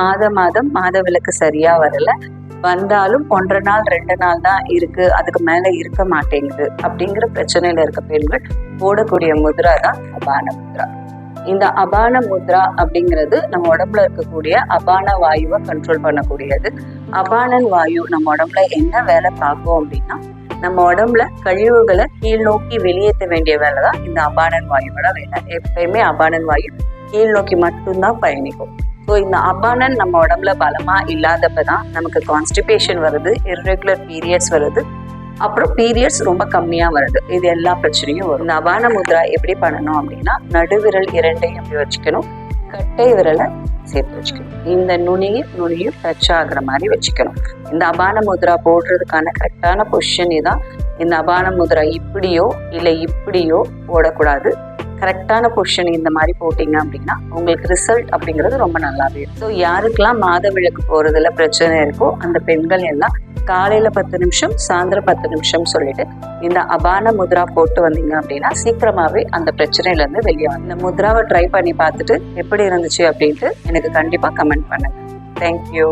மாதம் மாத விளக்கு சரியா வரல, வந்தாலும் 1.5 நாள் 2 நாள் தான் இருக்கு, அதுக்கு மேல இருக்க மாட்டேங்குது அப்படிங்கிற பிரச்சனையில இருக்க பெண்கள் போடக்கூடிய முத்ரா தான் அபான முத்ரா. இந்த அபான முத்ரா அப்படிங்கிறது நம்ம உடம்புல இருக்கக்கூடிய அபான வாயுவை கண்ட்ரோல் பண்ணக்கூடியது. அபானன் வாயு நம்ம உடம்புல என்ன வேலை பார்க்கும் அப்படின்னா, நம்ம உடம்புல கழிவுகளை கீழ் நோக்கி வெளியேற்ற வேண்டிய வேலை தான் இந்த அபானன் வாயுவோட வேலை. எப்பயுமே அபானன் வாயு கீழ் நோக்கி மட்டும்தான் பயணிக்கும். ஸோ இந்த அபானன் நம்ம உடம்புல பலமா இல்லாதப்பதான் நமக்கு கான்ஸ்டிபேஷன் வருது, இர்ரெகுலர் பீரியட்ஸ் வருது, அப்புறம் பீரியட்ஸ் ரொம்ப கம்மியா வருது. இது எல்லா பிரச்சனையும் வரும். இந்த அபான முத்ரா எப்படி பண்ணணும் அப்படின்னா, நடுவிரல் 2ஐயும் அப்படி வச்சுக்கணும், கட்டை விரலை சேர்த்து வச்சுக்கணும். இந்த நுனியும் டச் ஆகுற மாதிரி வச்சுக்கணும். இந்த அபான முத்ரா போடுறதுக்கான கரெக்டான பொசிஷன் இதான். இந்த அபான முத்ரா இப்படியோ இல்லை இப்படியோ போடக்கூடாது. கரெக்டான பொசிஷன் இந்த மாதிரி போட்டிங்க அப்படின்னா உங்களுக்கு ரிசல்ட் அப்படிங்கிறது ரொம்ப நல்லாவே இருக்கும். ஸோ யாருக்கெல்லாம் மாத விளக்கு போகிறதுல பிரச்சனை இருக்கோ அந்த பெண்கள் எல்லாம் காலையில் 10 நிமிஷம், சாயந்தரம் 10 நிமிஷம் சொல்லிட்டு இந்த அபான முத்ரா போட்டு வந்தீங்க அப்படின்னா சீக்கிரமாகவே அந்த பிரச்சனையிலேருந்து வெளியாகும். இந்த முத்ராவை ட்ரை பண்ணி பார்த்துட்டு எப்படி இருந்துச்சு அப்படின்ட்டு எனக்கு கண்டிப்பாக கமெண்ட் பண்ணுங்க. தேங்க்யூ.